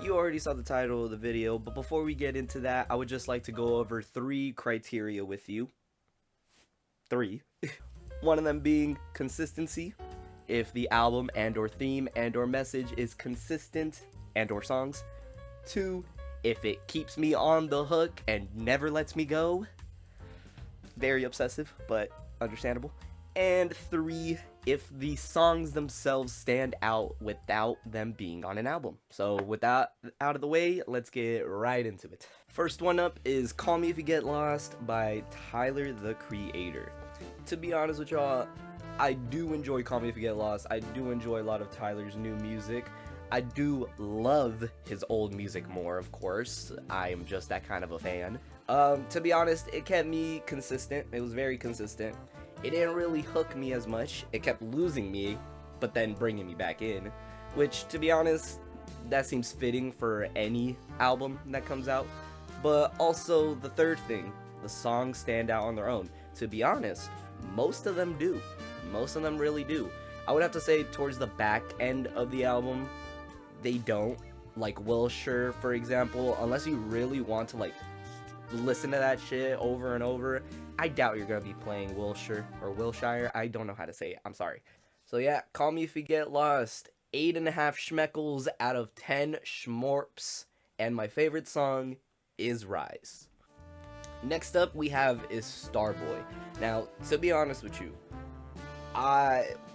you already saw the title of the video, but before we get into that, I would just like to go over 3 criteria with you. 3. One of them being consistency. If the album and or theme and or message is consistent and or songs. 2. If it keeps me on the hook and never lets me go. Very obsessive, but understandable. And 3, if the songs themselves stand out without them being on an album. So with that out of the way, let's get right into it. First one up is Call Me If You Get Lost by Tyler, the Creator. To be honest with y'all, I do enjoy Call Me If You Get Lost. I do enjoy a lot of Tyler's new music. I do love his old music more, of course. I am just that kind of a fan. To be honest, it kept me consistent. It was very consistent. It didn't really hook me as much. It kept losing me, but then bringing me back in. Which, to be honest, that seems fitting for any album that comes out. But also, the third thing, the songs stand out on their own. To be honest, most of them do. Most of them really do. I would have to say towards the back end of the album, they don't. Like Wilshire, for example, unless you really want to like listen to that shit over and over, I doubt you're gonna be playing Wilshire or Wilshire. I don't know how to say it. I'm sorry. So yeah, Call Me If You Get Lost. 8.5 schmeckles out of 10 schmorps. And my favorite song is Rise. Next up we have is Starboy. Now, to be honest with you,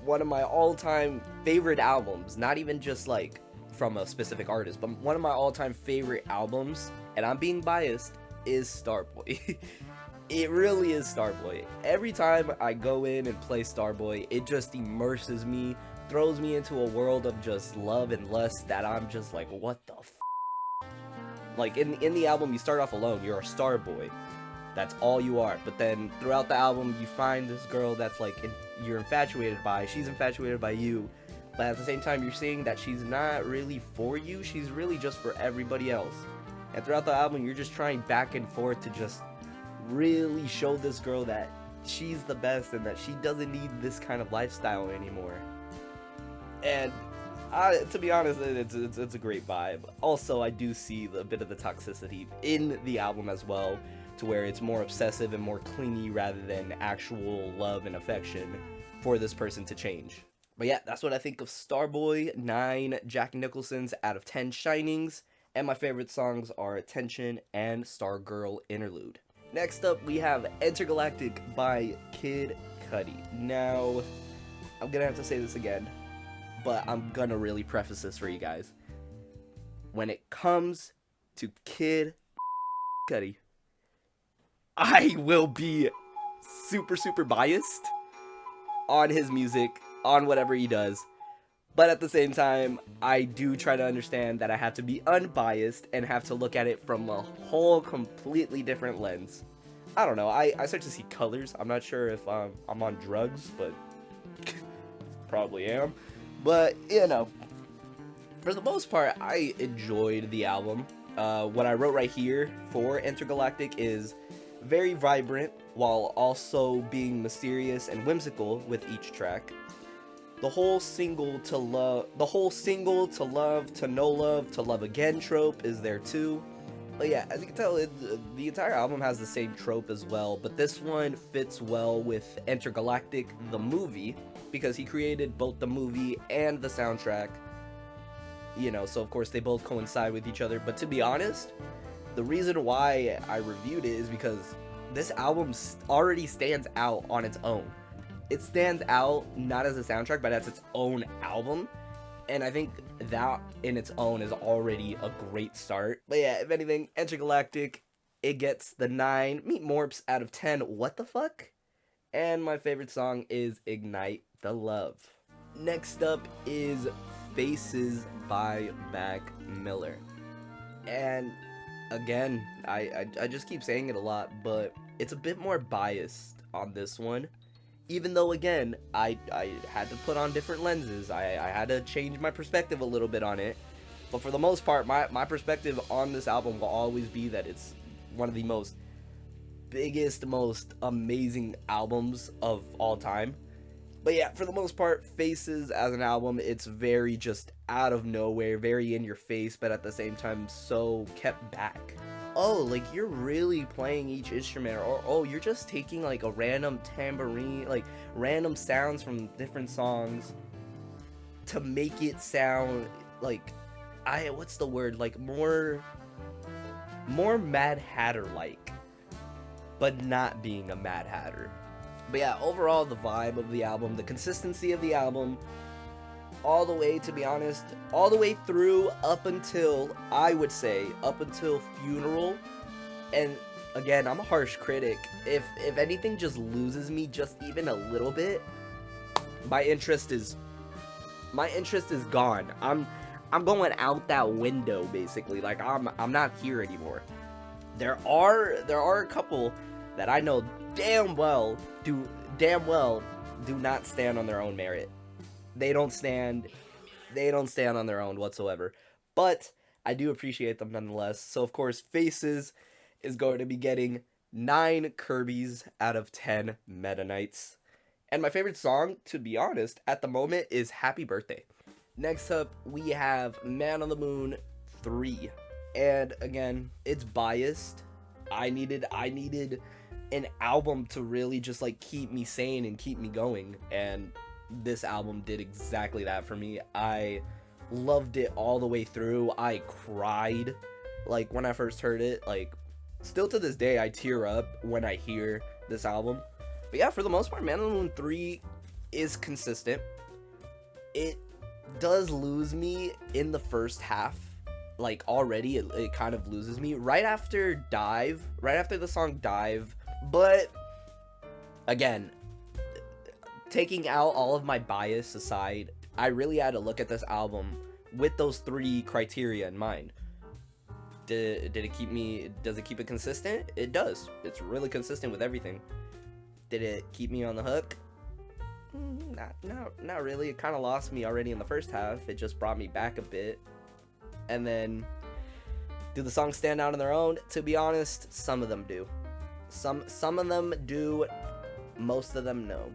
one of my all-time favorite albums, not even just like from a specific artist, but one of my all-time favorite albums, and I'm being biased, is Starboy. It really is Starboy. Every time I go in and play Starboy, it just immerses me, throws me into a world of just love and lust that I'm just like, what the f***? Like, in the album, you start off alone, you're a Starboy. That's all you are. But then, throughout the album, you find this girl that's like, you're infatuated by, she's infatuated by you, but at the same time, you're seeing that she's not really for you, she's really just for everybody else. And throughout the album, you're just trying back and forth to just really show this girl that she's the best and that she doesn't need this kind of lifestyle anymore. And to be honest, it's a great vibe. Also, I do see a bit of the toxicity in the album as well, to where it's more obsessive and more clingy rather than actual love and affection for this person to change. But yeah, that's what I think of Starboy. 9 Jack Nicholsons out of 10 Shinings. And my favorite songs are Attention and Stargirl Interlude. Next up, we have Intergalactic by Kid Cudi. Now, I'm gonna have to say this again, but I'm gonna really preface this for you guys. When it comes to Kid Cudi, I will be super biased on his music, on whatever he does. But at the same time, I do try to understand that I have to be unbiased and have to look at it from a whole completely different lens. I don't know, I start to see colors. I'm not sure if I'm on drugs, but probably am. But, you know, for the most part, I enjoyed the album. What I wrote right here for Intergalactic is very vibrant, while also being mysterious and whimsical with each track. The whole single to love, to no love, to love again trope is there too. But yeah, as you can tell, the entire album has the same trope as well, but this one fits well with Intergalactic, the movie, because he created both the movie and the soundtrack. You know, so of course they both coincide with each other, but to be honest, the reason why I reviewed it is because this album already stands out on its own. It stands out not as a soundtrack, but as its own album. And I think that in its own is already a great start. But yeah, if anything, Intergalactic, it gets the 9 Meat Morps out of 10. What the fuck? And my favorite song is Ignite the Love. Next up is Faces by Mac Miller. And again, I just keep saying it a lot, but it's a bit more biased on this one. Even though, again, I had to put on different lenses. I had to change my perspective a little bit on it. But for the most part, my perspective on this album will always be that it's one of the biggest, most amazing albums of all time. But yeah, for the most part, Faces as an album, it's very just out of nowhere, very in your face, but at the same time so kept back. Oh, like you're really playing each instrument, or oh, you're just taking like a random tambourine, like random sounds from different songs to make it sound like what's the word, like more Mad Hatter like, but not being a Mad Hatter. But yeah, overall, the vibe of the album, the consistency of the album, all the way, to be honest, all the way through up until, I would say, up until Funeral. And again, I'm a harsh critic. If anything just loses me just even a little bit, my interest is gone. I'm going out that window, basically. Like I'm not here anymore. There are a couple that I know damn well do not stand on their own merit. They don't stand on their own whatsoever. But I do appreciate them nonetheless. So of course, Faces is going to be getting 9 Kirby's out of 10 Meta Knights. And my favorite song, to be honest, at the moment is Happy Birthday. Next up, we have Man on the Moon 3. And again, it's biased. I needed an album to really just like keep me sane and keep me going, and this album did exactly that for me. I loved it all the way through. I cried like when I first heard it. Like still to this day I tear up when I hear this album. But yeah, for the most part, Man on the Moon 3 is consistent. It does lose me in the first half. Like already it kind of loses me right after the song Dive. But again, taking out all of my bias aside, I really had to look at this album with those 3 criteria in mind. Does it keep it consistent? It does. It's really consistent with everything. Did it keep me on the hook? Not really. It kind of lost me already in the first half. It just brought me back a bit. And then, do the songs stand out on their own? To be honest, some of them do. Some of them do. Most of them no.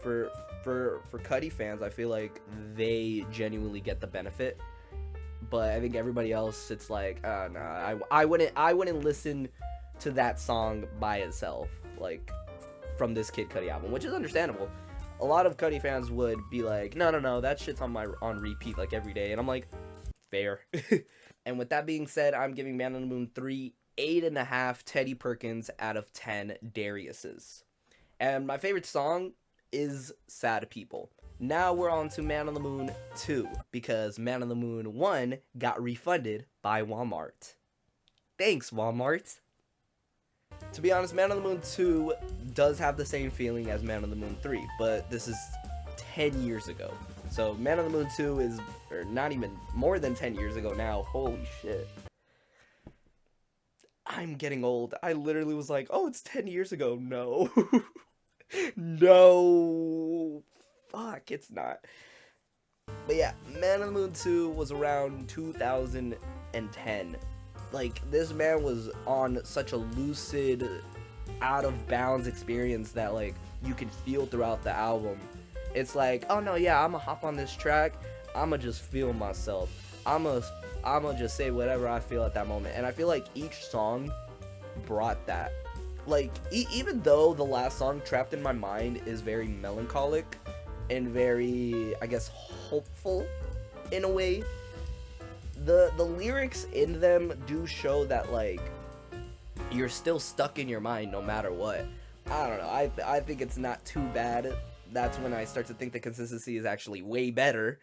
For Cudi fans, I feel like they genuinely get the benefit. But I think everybody else, it's like, nah, I wouldn't listen to that song by itself, like from this Kid Cudi album, which is understandable. A lot of Cudi fans would be like, no, that shit's on repeat like every day, and I'm like, fair. And with that being said, I'm giving Man on the Moon 3 8.5 Teddy Perkins out of 10 Darius's. And my favorite song is Sad People. Now we're on to Man on the Moon 2, because Man on the Moon 1 got refunded by Walmart. Thanks, Walmart. To be honest, Man on the Moon 2 does have the same feeling as Man on the Moon 3, but this is 10 years ago. So Man on the Moon 2 is, or not even, more than 10 years ago now. Holy shit. I'm getting old. I literally was like, oh, it's 10 years ago. No. No. Fuck, it's not. But yeah, Man on the Moon 2 was around 2010. Like, this man was on such a lucid, out of bounds experience that, like, you could feel throughout the album. It's like, oh no, yeah, I'ma hop on this track, I'ma just feel myself. I'ma just say whatever I feel at that moment. And I feel like each song brought that. Like, even though the last song, Trapped in My Mind, is very melancholic and very, I guess, hopeful in a way, the lyrics in them do show that, like, you're still stuck in your mind no matter what. I don't know. I think it's not too bad. That's when I start to think the consistency is actually way better.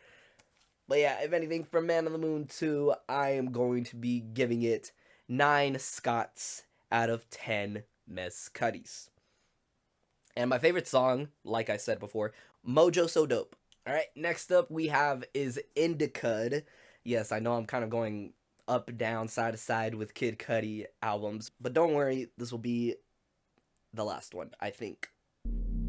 But yeah, if anything, from Man on the Moon 2, I am going to be giving it 9 Scots out of 10 Miss Cuddies. And my favorite song, like I said before, Mojo So Dope. Alright, next up we have is Indicud. Yes, I know I'm kind of going up, down, side to side with Kid Cudi albums, but don't worry, this will be the last one, I think.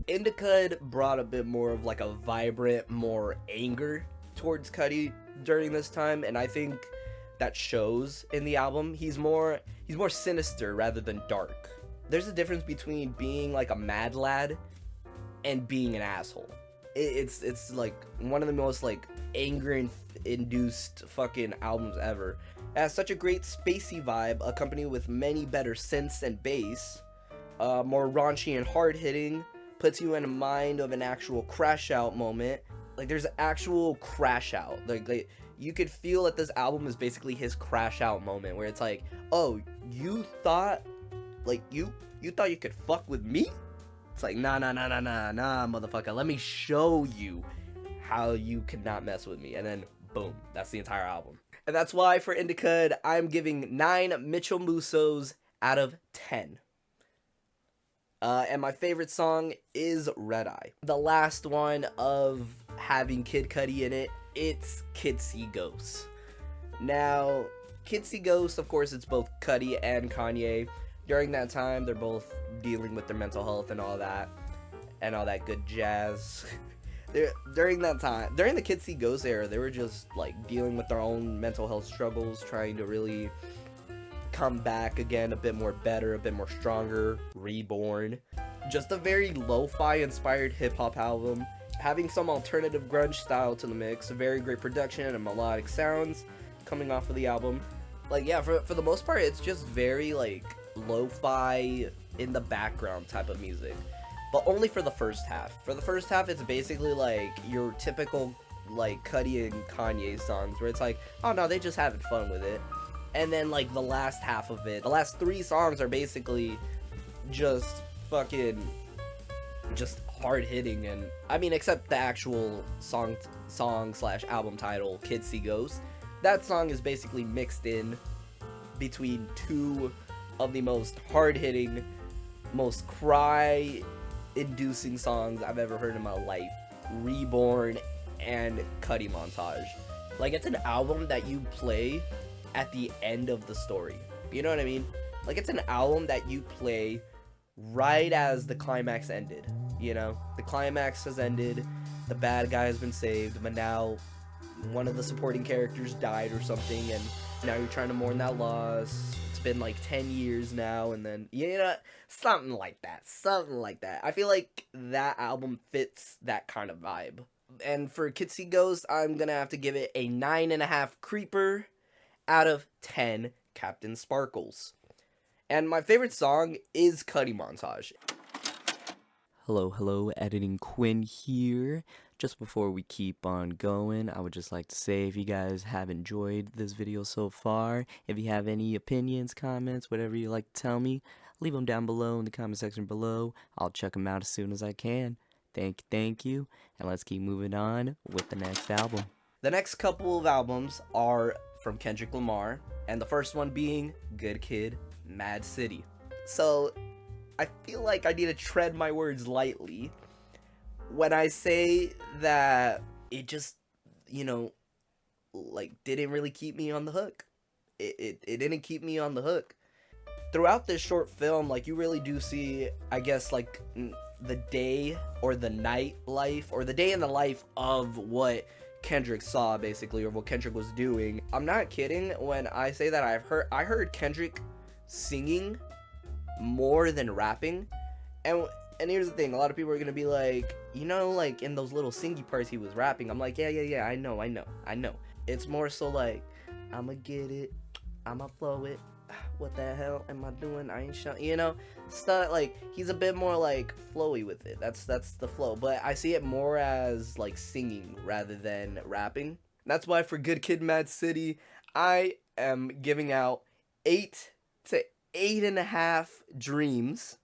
Indicud brought a bit more of like a vibrant, more anger towards Cudi during this time, and I think that shows in the album. He's more sinister rather than dark. There's a difference between being like a mad lad and being an asshole. It's like one of the most like anger induced fucking albums ever. It has such a great spacey vibe, accompanied with many better synths and bass. More raunchy and hard hitting, puts you in a mind of an actual crash out moment. Like there's actual crash out. Like you could feel that this album is basically his crash out moment, where it's like, oh, you thought you thought you could fuck with me? It's like, nah, motherfucker. Let me show you how you cannot mess with me. And then, boom, that's the entire album. And that's why for Indicud, I'm giving 9 Mitchell Mussos out of 10. And my favorite song is Red Eye. The last one of having Kid Cudi in it, it's Kids See Ghosts. Now, Kids See Ghosts, of course, it's both Cudi and Kanye. During that time, they're both dealing with their mental health and all that good jazz. During that time, during the Kids See Ghosts era, they were just like dealing with their own mental health struggles, trying to really come back again a bit more better, a bit more stronger, reborn. Just a very lo-fi inspired hip-hop album, having some alternative grunge style to the mix, very great production and melodic sounds coming off of the album. Like, yeah, for the most part, it's just very like lo-fi in the background type of music, but only for the first half. For the first half, it's basically like your typical like Cudi and Kanye songs, where it's like, oh no, they just having fun with it. And then like the last half of it, the last 3 songs are basically just fucking just hard hitting. And I mean, except the actual song slash album title, Kids See Ghosts, that song is basically mixed in between 2 of the most hard-hitting, most cry-inducing songs I've ever heard in my life, Reborn and Cudi Montage. Like, it's an album that you play at the end of the story. You know what I mean? Like, it's an album that you play right as the climax ended, you know? The climax has ended, the bad guy has been saved, but now one of the supporting characters died or something, and now you're trying to mourn that loss. It's been like 10 years now, and then, you know, something like that. I feel like that album fits that kind of vibe. And for Kids See Ghosts, I'm gonna have to give it a 9.5 creeper out of 10 Captain Sparkles. And my favorite song is Cudi Montage. Hello, Editing Quinn here. Just before we keep on going, I would just like to say, if you guys have enjoyed this video so far, if you have any opinions, comments, whatever you like to tell me, leave them down below in the comment section below. I'll check them out as soon as I can. Thank you, and let's keep moving on with the next album. The next couple of albums are from Kendrick Lamar, and the first one being Good Kid, Mad City. So, I feel like I need to tread my words lightly when I say that it just, you know, like, didn't really keep me on the hook. It didn't keep me on the hook. Throughout this short film, like, you really do see, I guess, like, the day or the night life, or the day in the life of what Kendrick saw, basically, or what Kendrick was doing. I'm not kidding when I say that I heard Kendrick singing more than rapping. And here's the thing, a lot of people are gonna be like, you know, like in those little singy parts he was rapping. I'm like, yeah, I know. It's more so like, I'ma get it, I'ma flow it. What the hell am I doing? I ain't showing, you know, stuff. Like, he's a bit more like flowy with it. That's the flow. But I see it more as like singing rather than rapping. That's why for Good Kid, Mad City, I am giving out 8 to 8.5 dreams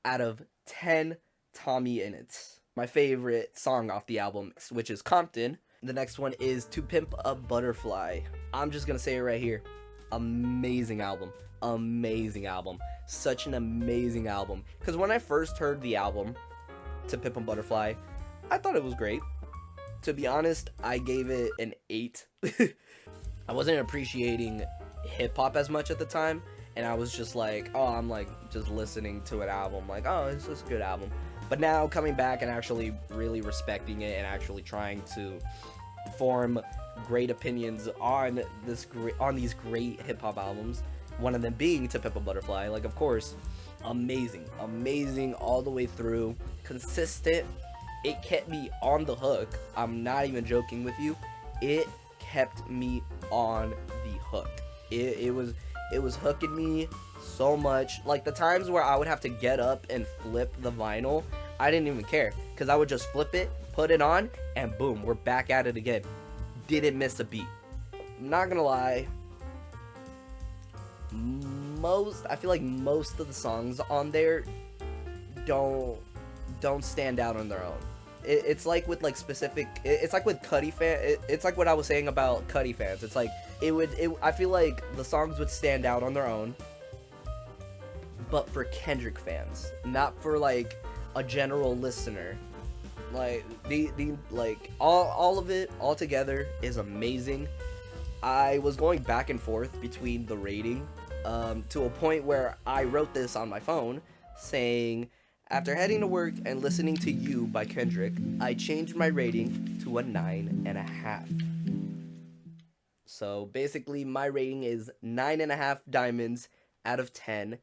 out of 10 Tommy Innits. My favorite song off the album, which is Compton. The next one is To Pimp a Butterfly. I'm just gonna say it right here. Amazing album. Such an amazing album. Because when I first heard the album, To Pimp a Butterfly, I thought it was great. To be honest, I gave it an 8. I wasn't appreciating hip-hop as much at the time, and I was just like, oh, I'm like just listening to an album, like, oh, it's just a good album. But now coming back and actually really respecting it and actually trying to form great opinions on these great hip-hop albums, one of them being To Pimp a Butterfly, like, of course, amazing all the way through, consistent, it kept me on the hook. I'm not even joking with you. It kept me on the hook. It was hooking me so much. Like, the times where I would have to get up and flip the vinyl, I didn't even care, because I would just flip it, put it on, and boom, we're back at it again. Didn't miss a beat. Not gonna lie, I feel like most of the songs on there don't stand out on their own. It's like with like specific, it's like with Cudi it's like what I was saying about Cudi fans. It's like I feel like the songs would stand out on their own, but for Kendrick fans, not for like a general listener. Like like all of it all together is amazing. I was going back and forth between the rating, to a point where I wrote this on my phone saying, after heading to work and listening to You by Kendrick, I changed my rating to a 9.5. So basically my rating is 9.5 diamonds out of 10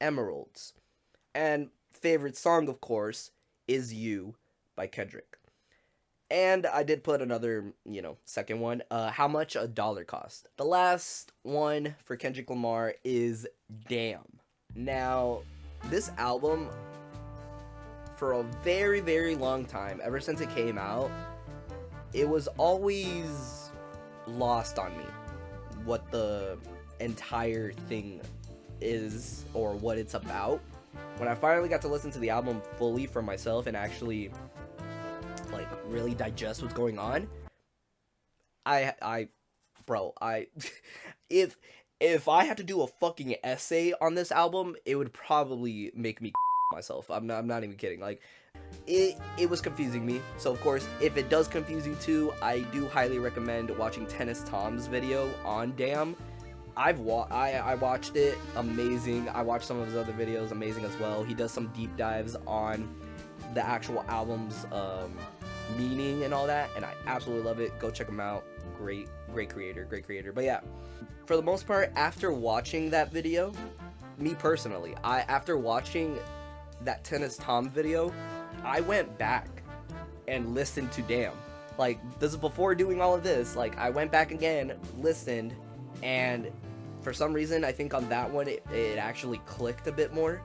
emeralds. And favorite song, of course, is You by Kendrick. And I did put another, second one. How much a dollar cost. The last one for Kendrick Lamar is Damn. Now, this album, for a very, very long time, ever since it came out, it was always lost on me what the entire thing is or what it's about. When I finally got to listen to the album fully for myself and actually like really digest what's going on, if I had to do a fucking essay on this album, it would probably make me myself. I'm not even kidding. Like, it was confusing me. So of course, if it does confuse you too, I do highly recommend watching Tennis Tom's video on Damn. I watched it, amazing. I watched some of his other videos, amazing as well. He does some deep dives on the actual album's meaning and all that, and I absolutely love it. Go check him out. Great creator. But yeah, for the most part, after watching that video, me personally, after watching that Tennis Tom video, I went back and listened to Damn. Like, this is before doing all of this. Like, I went back again, listened, and for some reason, I think on that one, it actually clicked a bit more.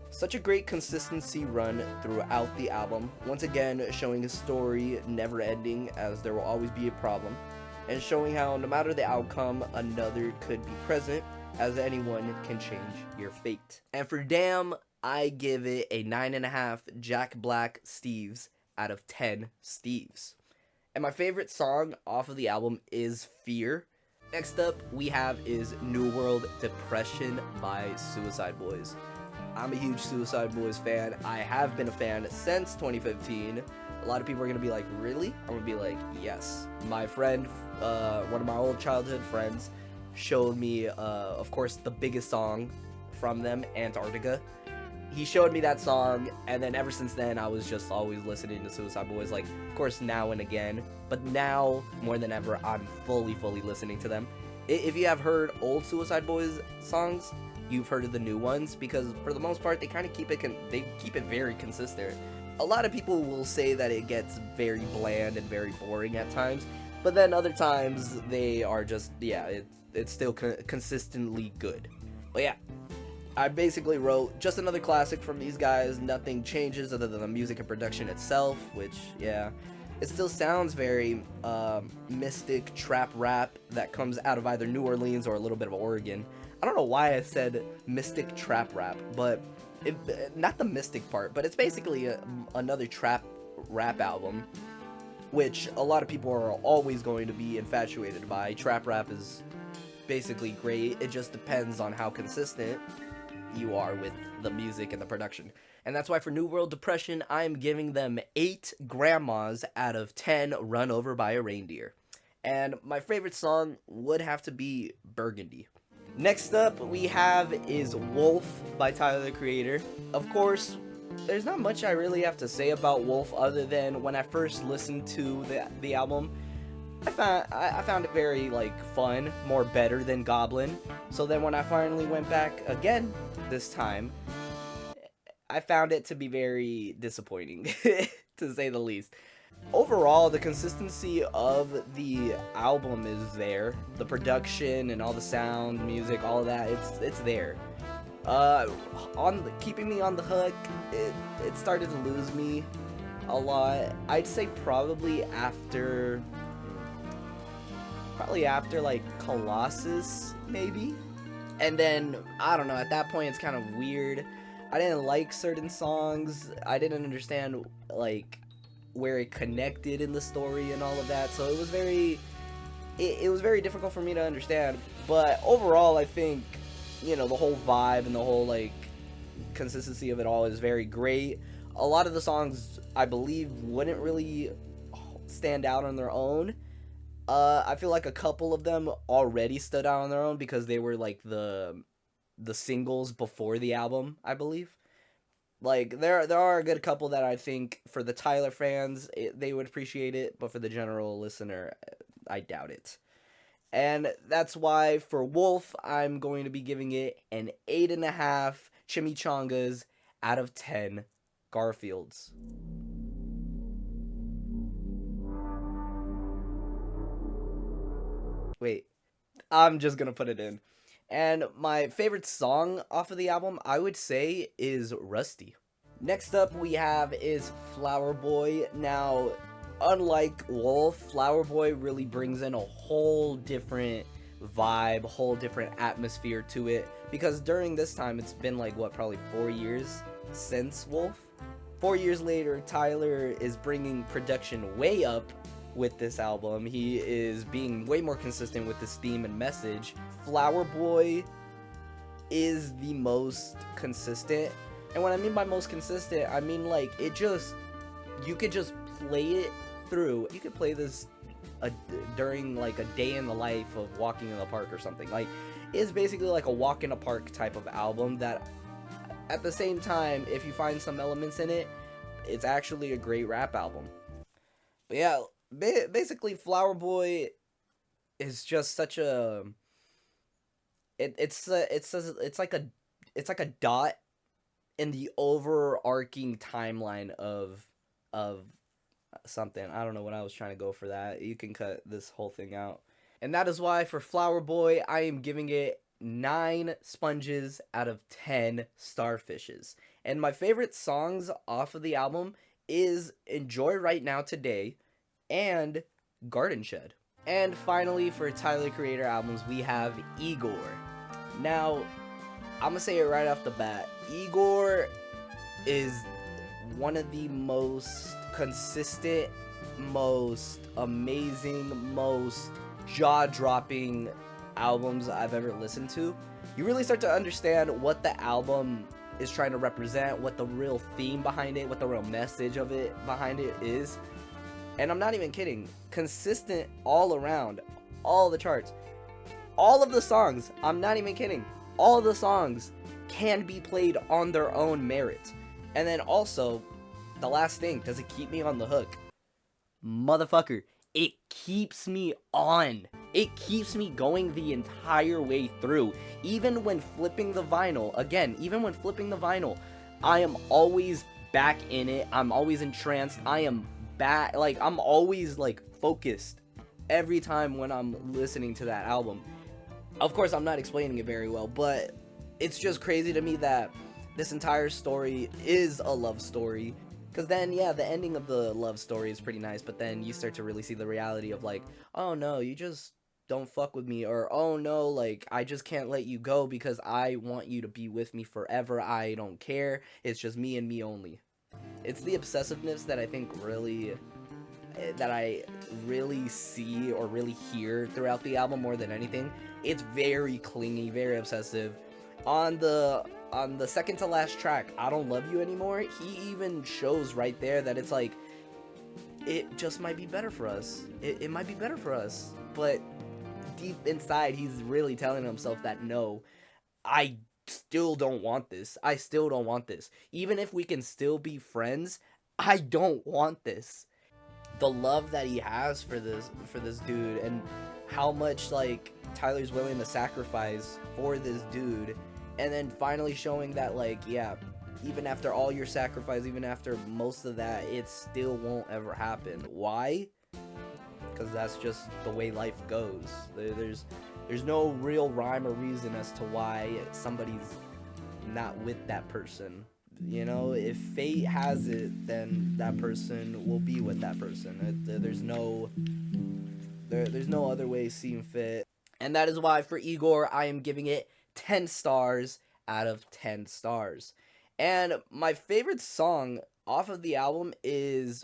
Such a great consistency run throughout the album, once again showing his story never ending, as there will always be a problem, and showing how no matter the outcome, another could be present, as anyone can change your fate. And for Damn, I give it a 9.5 Jack Black Steves out of 10 Steves. And my favorite song off of the album is Fear. Next up we have is New World Depression by Suicide Boys. I'm a huge Suicide Boys fan. I have been a fan since 2015. A lot of people are going to be like, really? I'm going to be like, yes. My friend, one of my old childhood friends, showed me, of course, the biggest song from them, Antarctica. He showed me that song, and then ever since then, I was just always listening to Suicide Boys, like, of course, now and again. But now, more than ever, I'm fully listening to them. If you have heard old Suicide Boys songs, you've heard of the new ones, because for the most part, they kind of keep it very consistent. A lot of people will say that it gets very bland and very boring at times, but then other times they are just, it's still consistently good. But yeah, I basically wrote just another classic from these guys. Nothing changes other than the music and production itself, which, yeah, it still sounds very mystic trap rap that comes out of either New Orleans or a little bit of Oregon. I don't know why I said mystic trap rap, but not the mystic part, but it's basically another trap rap album, which a lot of people are always going to be infatuated by. Trap rap is basically great. It just depends on how consistent you are with the music and the production. And that's why for New World Depression, I'm giving them 8 grandmas out of 10 run over by a reindeer. And my favorite song would have to be Burgundy. Next up we have is Wolf by Tyler, the Creator. Of course, there's not much I really have to say about Wolf other than when I first listened to the album, I found it very, like, fun, more better than Goblin. So then when I finally went back again this time, I found it to be very disappointing, to say the least. Overall, the consistency of the album is there. The production and all the sound, music, all of that, it's there. On keeping me on the hook, it started to lose me a lot. I'd say probably after like Colossus, maybe. And then I don't know, at that point it's kind of weird. I didn't like certain songs. I didn't understand like where it connected in the story and all of that. So it was very difficult for me to understand. But overall, I think, you know, the whole vibe and the whole like consistency of it all is very great. A lot of the songs, I believe, wouldn't really stand out on their own. I feel like a couple of them already stood out on their own because they were like the singles before the album, I believe. Like there are a good couple that I think for the Tyler fans they would appreciate it, but for the general listener, I doubt it. And that's why for Wolf, I'm going to be giving it an 8.5 chimichangas out of 10 Garfields. Wait, I'm just gonna put it in. And my favorite song off of the album, I would say, is Rusty. Next up we have is Flower Boy. Now, unlike Wolf, Flower Boy really brings in a whole different vibe, whole different atmosphere to it. Because during this time, it's been like, what, probably 4 years since Wolf? 4 years later, Tyler is bringing production way up with this album. He is being way more consistent with his theme and message. Flower Boy is the most consistent. And what I mean by most consistent, I mean like it just, you could just play it through. You could play this during like a day in the life of walking in the park or something. Like it's basically like a walk in a park type of album that at the same time, if you find some elements in it, it's actually a great rap album. But yeah, basically Flower Boy is just such a it's like a dot in the overarching timeline of something. I don't know what I was trying to go for that. You can cut this whole thing out. And that is why for Flower Boy, I am giving it 9 sponges out of 10 starfishes. And my favorite songs off of the album is Enjoy Right Now Today and Garden Shed. And finally, for Tyler Creator albums, we have Igor. Now, I'm gonna say it right off the bat. Igor is one of the most consistent, most amazing, most jaw-dropping albums I've ever listened to. You really start to understand what the album is trying to represent, what the real theme behind it, what the real message of it behind it is. And I'm not even kidding. Consistent all around, all the charts, all of the songs. I'm not even kidding. All of the songs can be played on their own merit. And then also, the last thing, does it keep me on the hook? Motherfucker, it keeps me on. It keeps me going the entire way through. Even when flipping the vinyl, again, even when flipping the vinyl, I am always back in it. I'm always entranced. I am back, like, I'm always, like, focused every time when I'm listening to that album. Of course, I'm not explaining it very well, but it's just crazy to me that this entire story is a love story. Because then, yeah, the ending of the love story is pretty nice, but then you start to really see the reality of, like, oh, no, you just don't fuck with me, or, oh, no, like, I just can't let you go because I want you to be with me forever. I don't care. It's just me and me only. It's the obsessiveness that I think really, that I really see or really hear throughout the album more than anything. It's very clingy, very obsessive. On the second to last track, I Don't Love You Anymore, he even shows right there that it's like, it just might be better for us. It might be better for us. But deep inside, he's really telling himself that no, I still don't want this. I still don't want this. Even if we can still be friends, I don't want this. The love that he has for this dude, and how much like Tyler's willing to sacrifice for this dude, and then finally showing that like, yeah, even after all your sacrifice, even after most of that, it still won't ever happen. Why? Because that's just the way life goes. There's no real rhyme or reason as to why somebody's not with that person. You know, if fate has it, then that person will be with that person. There's no other way seem fit. And that is why for Igor, I am giving it 10 stars out of 10 stars. And my favorite song off of the album is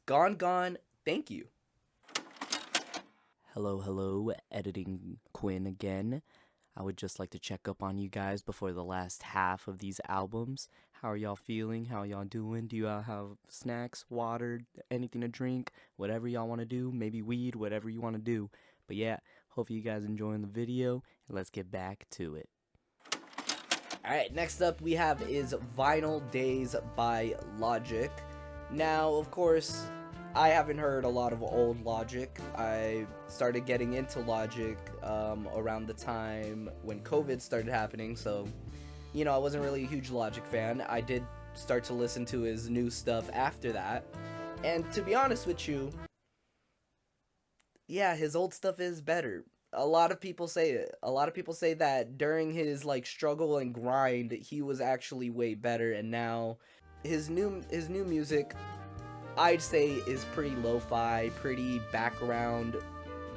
Gone Gone Thank You. Hello, editing Quinn again. I would just like to check up on you guys before the last half of these albums. How are y'all feeling? How y'all doing? Do y'all have snacks, water, anything to drink? Whatever y'all want to do, maybe weed, whatever you want to do. But yeah, hope you guys enjoying the video, and let's get back to it. Alright, next up we have is Vinyl Days by Logic. Now, of course, I haven't heard a lot of old Logic. I started getting into Logic around the time when COVID started happening, so, you know, I wasn't really a huge Logic fan. I did start to listen to his new stuff after that, and to be honest with you, yeah, his old stuff is better. A lot of people say it. A lot of people say that during his, like, struggle and grind, he was actually way better, and now his new music, I'd say, is pretty lo-fi, pretty background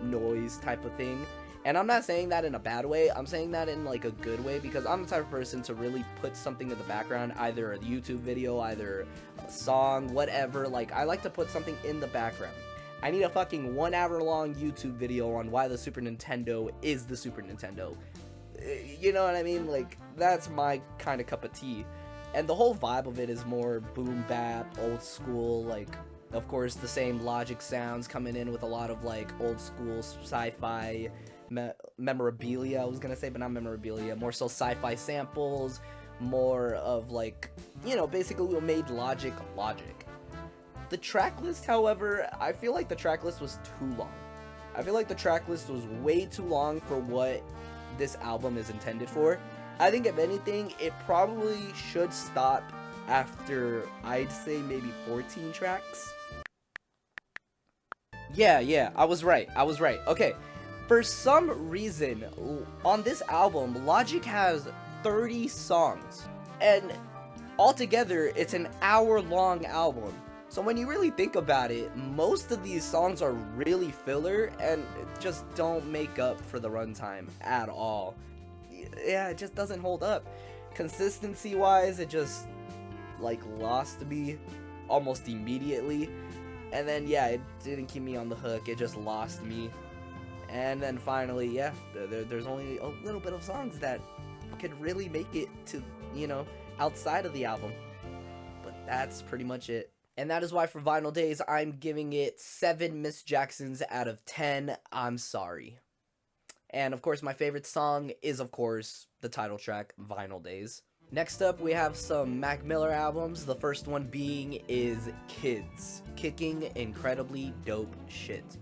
noise type of thing. And I'm not saying that in a bad way, I'm saying that in like a good way, because I'm the type of person to really put something in the background, either a YouTube video, either a song, whatever. Like, I like to put something in the background. I need a fucking 1 hour long YouTube video on why the Super Nintendo is the Super Nintendo. You know what I mean? Like, that's my kind of cup of tea. And the whole vibe of it is more boom bap, old school, like, of course, the same Logic sounds coming in with a lot of, like, old school sci-fi memorabilia, I was gonna say, but not memorabilia, more so sci-fi samples, more of, like, you know, basically what made Logic. The track list, however, I feel like the track list was too long. I feel like the track list was way too long for what this album is intended for. I think, if anything, it probably should stop after, I'd say, maybe 14 tracks. Yeah, I was right. Okay, for some reason, on this album, Logic has 30 songs, and altogether, it's an hour-long album. So when you really think about it, most of these songs are really filler and just don't make up for the runtime at all. Yeah, it just doesn't hold up. Consistency wise, it just like lost me almost immediately, and then yeah, it didn't keep me on the hook, it just lost me. And then finally, yeah, there's only a little bit of songs that could really make it to, you know, outside of the album, but that's pretty much it. And that is why for Vinyl Days, I'm giving it 7 Miss Jacksons out of 10. I'm sorry. And of course, my favorite song is, of course, the title track, Vinyl Days. Next up, we have some Mac Miller albums. The first one being is Kids, kicking incredibly dope shit.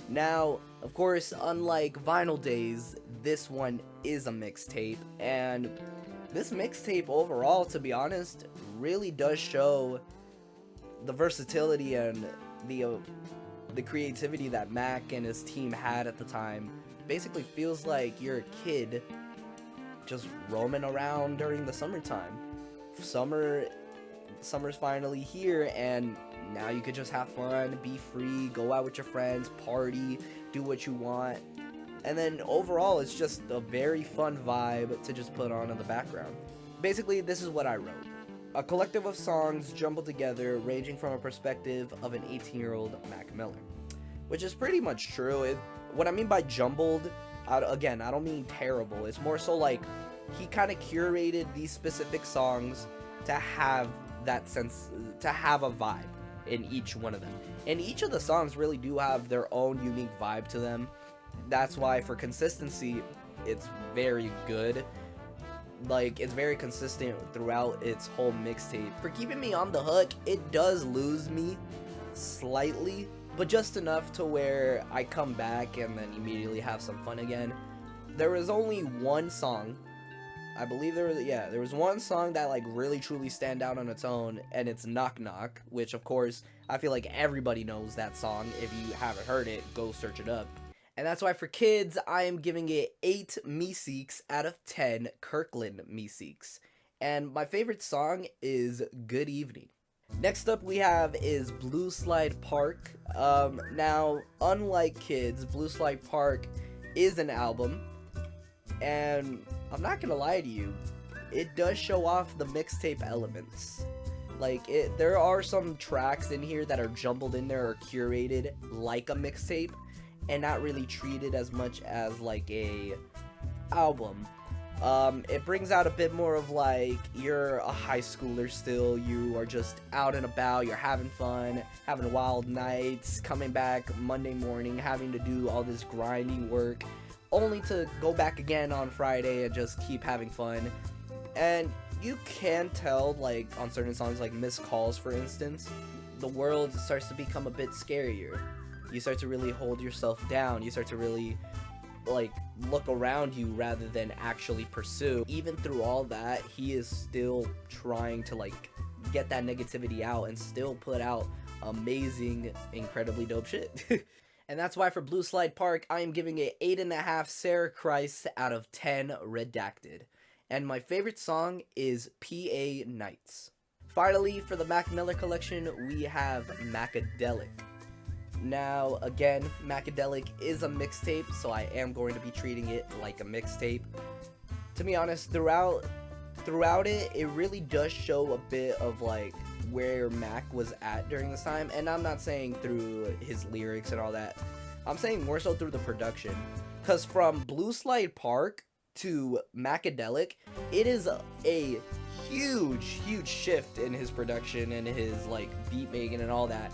Now, of course, unlike Vinyl Days, this one is a mixtape, and this mixtape overall, to be honest, really does show the versatility and the creativity that Mac and his team had at the time. Basically feels like you're a kid just roaming around during the summertime. Summer's finally here, and now you could just have fun, be free, go out with your friends, party, do what you want. And then overall, it's just a very fun vibe to just put on in the background. Basically, this is what I wrote. A collective of songs jumbled together, ranging from a perspective of an 18-year-old Mac Miller. Which is pretty much true. What I mean by jumbled, again, I don't mean terrible. It's more so like he kind of curated these specific songs to have that sense, to have a vibe in each one of them. And each of the songs really do have their own unique vibe to them. That's why for consistency, it's very good. Like, it's very consistent throughout its whole mixtape. For keeping me on the hook, it does lose me slightly, but just enough to where I come back and then immediately have some fun again. There was only one song, I believe there was one song that like really truly stand out on its own, and it's Knock Knock, which of course I feel like everybody knows that song. If you haven't heard it, go search it up. And that's why for kids, I am giving it 8 Meeseeks out of 10 Kirkland Meeseeks. And my favorite song is Good Evening. Next up we have is Blue Slide Park. Now, unlike Kids, Blue Slide Park is an album, and I'm not gonna lie to you, it does show off the mixtape elements. Like, there are some tracks in here that are jumbled in there or curated like a mixtape, and not really treated as much as like a album. It brings out a bit more of like, you're a high schooler still, you are just out and about, you're having fun, having wild nights, coming back Monday morning, having to do all this grinding work, only to go back again on Friday and just keep having fun. And you can tell, like, on certain songs, like Missed Calls for instance, the world starts to become a bit scarier. You start to really hold yourself down, you start to really like look around you rather than actually pursue. Even through all that, he is still trying to like get that negativity out and still put out amazing, incredibly dope shit. And that's why for Blue Slide Park, I am giving it 8.5 Sarah Christ out of 10 Redacted. And my favorite song is PA Nights. Finally, for the Mac Miller collection, we have Macadelic. Now, again, Macadelic is a mixtape, so I am going to be treating it like a mixtape. To be honest, throughout it, it really does show a bit of like where Mac was at during this time, and I'm not saying through his lyrics and all that. I'm saying more so through the production, because from Blue Slide Park to Macadelic, it is a huge shift in his production and his like beat making and all that.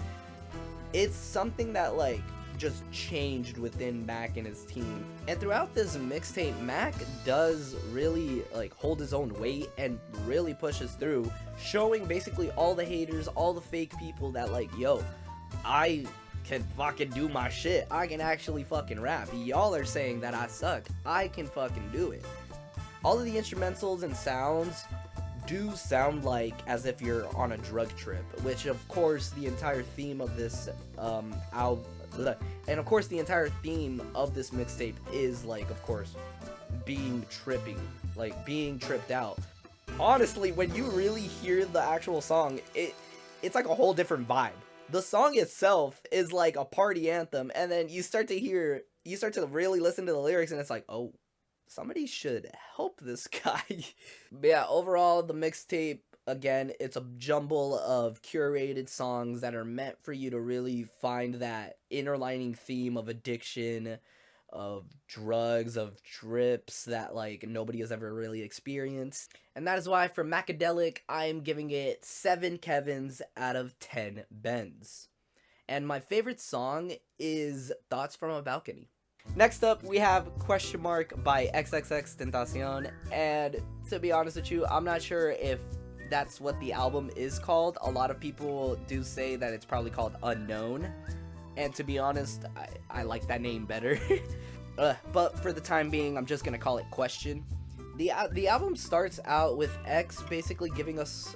It's something that like just changed within Mac and his team. And throughout this mixtape, Mac does really like hold his own weight and really pushes through, showing basically all the haters, all the fake people that like, yo, I can fucking do my shit. I can actually fucking rap. Y'all are saying that I suck. I can fucking do it. All of the instrumentals and sounds do sound like as if you're on a drug trip, which of course the entire theme of this album, and of course the entire theme of this mixtape is like, of course, being tripped out. Honestly, when you really hear the actual song, it's like a whole different vibe. The song itself is like a party anthem, and then you start to really listen to the lyrics, and it's like, oh, somebody should help this guy. But yeah, overall, the mixtape, again, it's a jumble of curated songs that are meant for you to really find that inner lining theme of addiction, of drugs, of trips that like nobody has ever really experienced. And that is why for Macadelic, I am giving it 7 Kevins out of 10 Bens. And my favorite song is Thoughts from a Balcony. Next up, we have Question Mark by XXXTentacion, and to be honest with you, I'm not sure if that's what the album is called. A lot of people do say that it's probably called Unknown, and to be honest, I like that name better. But for the time being, I'm just gonna call it Question. The album starts out with X basically giving us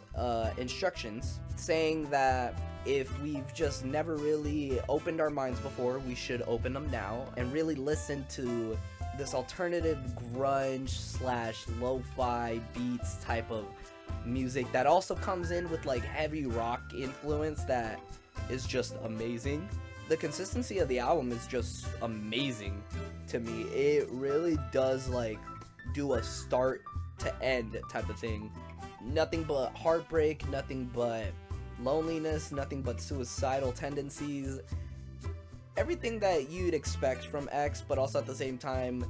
instructions, saying that if we've just never really opened our minds before, we should open them now and really listen to this alternative grunge / lo-fi beats type of music that also comes in with like heavy rock influence that is just amazing. The consistency of the album is just amazing to me. It really does like do a start to end type of thing. Nothing but heartbreak, nothing but loneliness, nothing but suicidal tendencies. Everything that you'd expect from X, but also at the same time,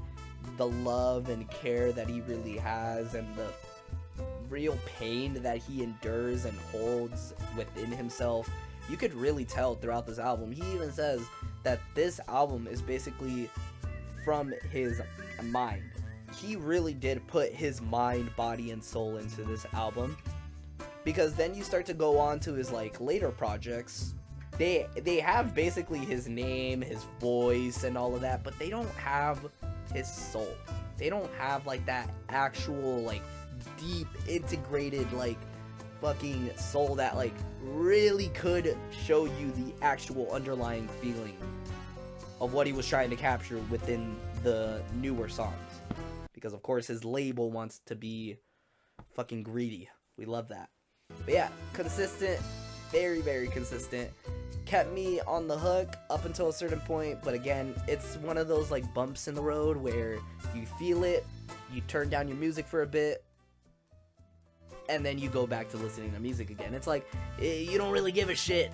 the love and care that he really has and the real pain that he endures and holds within himself. You could really tell throughout this album. He even says that this album is basically from his mind. He really did put his mind, body, and soul into this album. Because then you start to go on to his like later projects. they have basically his name, his voice, and all of that, but they don't have his soul. They don't have like that actual like deep integrated like fucking soul that like really could show you the actual underlying feeling of what he was trying to capture within the newer songs. Because of course his label wants to be fucking greedy. We love that. But yeah, consistent, very, very consistent. Kept me on the hook up until a certain point, but again, it's one of those like bumps in the road where you feel it, you turn down your music for a bit, and then you go back to listening to music again. It's like, you don't really give a shit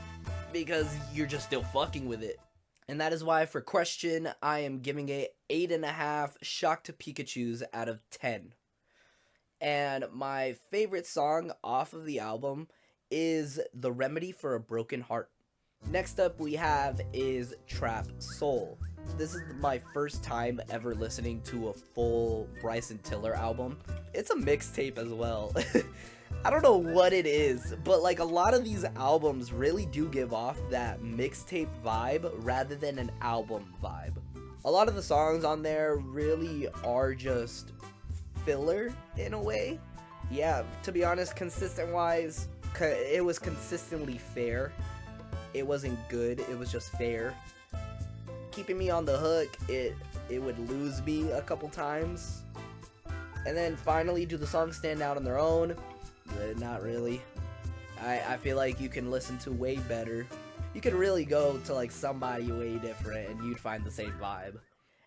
because you're just still fucking with it. And that is why for Question, I am giving it 8.5 Shocked Pikachus out of 10. And my favorite song off of the album is The Remedy for a Broken Heart. Next up we have is Trap Soul. This is my first time ever listening to a full Bryson Tiller album. It's a mixtape as well. I don't know what it is, but like a lot of these albums really do give off that mixtape vibe rather than an album vibe. A lot of the songs on there really are just filler in a way. Yeah, to be honest, consistent wise, it was consistently fair. It wasn't good, it was just fair. Keeping me on the hook, it would lose me a couple times. And then finally, do the songs stand out on their own? Not really. I feel like you can listen to way better. You could really go to like somebody way different and you'd find the same vibe.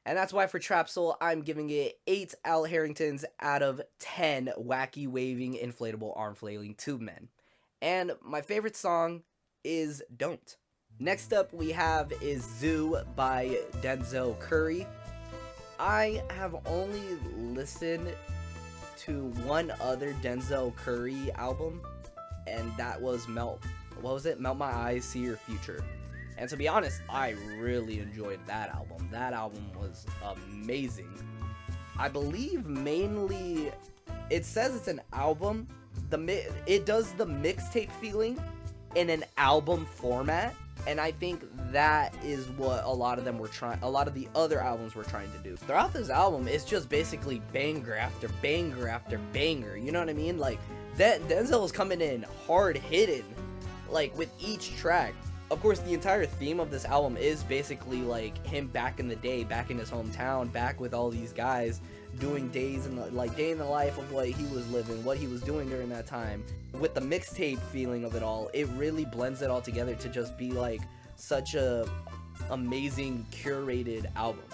And that's why for Trap Soul, I'm giving it 8 Al Harringtons out of 10 wacky waving inflatable arm flailing tube men. And my favorite song is Don't. Next up we have is Zoo by Denzel Curry. I have only listened to one other Denzel Curry album, and that was Melt My Eyes, See Your Future. And to be honest, I really enjoyed that album. That album was amazing. I believe mainly, it says it's an album. It does the mixtape feeling in an album format, and I think that is what a lot of the other albums were trying to do. Throughout this album, it's just basically banger after banger after banger. You know what I mean? Like Denzel is coming in hard hitting, like with each track. Of course, the entire theme of this album is basically like him back in the day, back in his hometown, back with all these guys, doing day in the life of what he was living, what he was doing during that time. With the mixtape feeling of it all, it really blends it all together to just be like such a amazing curated album.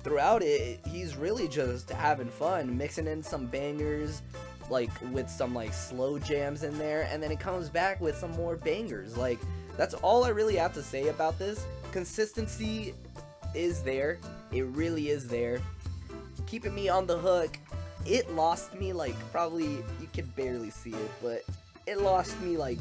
Throughout it, he's really just having fun, mixing in some bangers, like with some like slow jams in there, and then it comes back with some more bangers. Like, that's all I really have to say about this. Consistency is there. It really is there. Keeping me on the hook. It lost me like, probably, you could barely see it, but it lost me like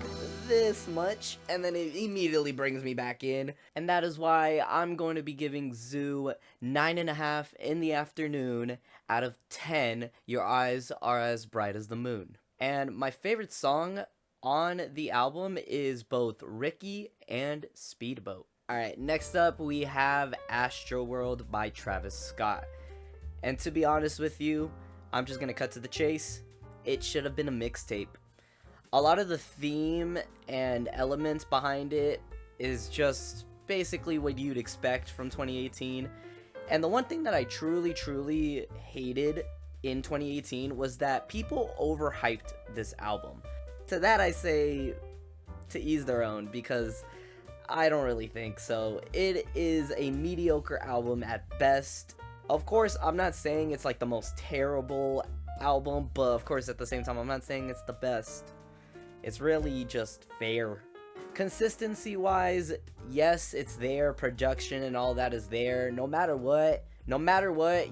this much, and then it immediately brings me back in. And that is why I'm going to be giving Zoo 9.5 in the afternoon out of 10. Your eyes are as bright as the moon. And my favorite song on the album is both Ricky and Speedboat. Alright, next up we have Astroworld by Travis Scott. And to be honest with you, I'm just gonna cut to the chase. It should have been a mixtape. A lot of the theme and elements behind it is just basically what you'd expect from 2018. And the one thing that I truly hated in 2018 was that people overhyped this album. To that I say to ease their own, because I don't really think so. It is a mediocre album at best. Of course, I'm not saying it's like the most terrible album, but of course at the same time I'm not saying it's the best. It's really just fair. Consistency wise, yes, it's there. Production and all that is there. No matter what,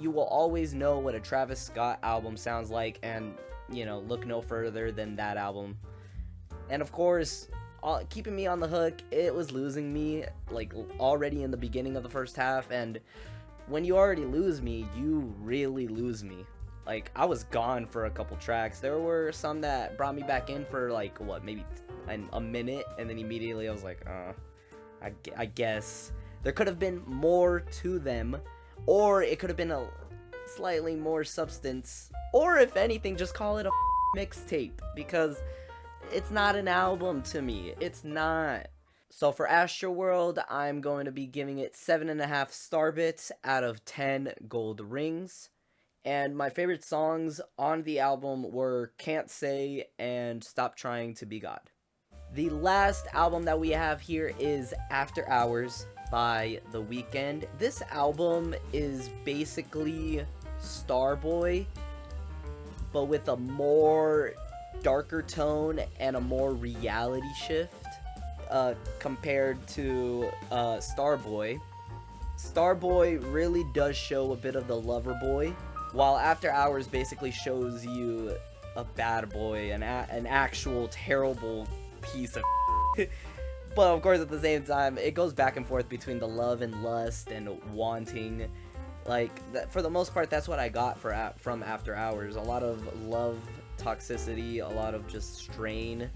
you will always know what a Travis Scott album sounds like, and you know, look no further than that album. And of course, keeping me on the hook, it was losing me like already in the beginning of the first half, and when you already lose me, you really lose me. Like, I was gone for a couple tracks. There were some that brought me back in for like, what, maybe a minute, and then immediately I was like, I guess there could have been more to them, or it could have been a slightly more substance, or if anything, just call it a mixtape, because it's not an album to me. It's not. So for Astroworld, I'm going to be giving it 7.5 starbits out of 10 gold rings. And my favorite songs on the album were Can't Say and Stop Trying to Be God. The last album that we have here is After Hours by The Weeknd. This album is basically Starboy, but with a more darker tone and a more reality shift compared to Starboy. Starboy really does show a bit of the lover boy, while After Hours basically shows you a bad boy, an actual terrible piece of but of course at the same time it goes back and forth between the love and lust and wanting. Like, for the most part, that's what I got from After Hours. A lot of love toxicity, a lot of just strain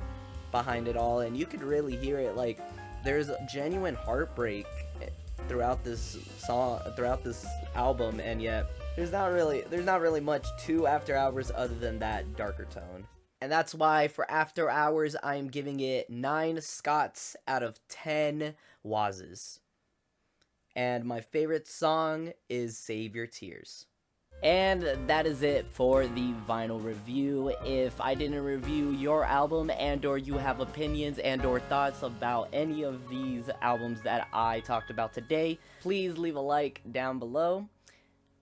behind it all, and you could really hear it. Like, there's a genuine heartbreak throughout this album, and yet there's not really much to After Hours other than that darker tone. And that's why for After Hours, I'm giving it 9 Scots out of 10 Wazes. And my favorite song is Save Your Tears. And that is it for the vinyl review. If I didn't review your album and or you have opinions and or thoughts about any of these albums that I talked about today, please leave a like down below.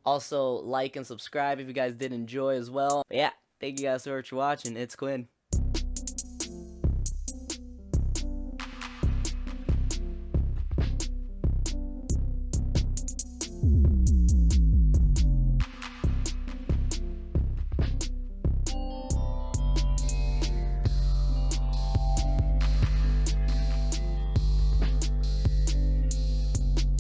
Also, like and subscribe if you guys did enjoy as well. But yeah, thank you guys so much for watching. It's Quinn.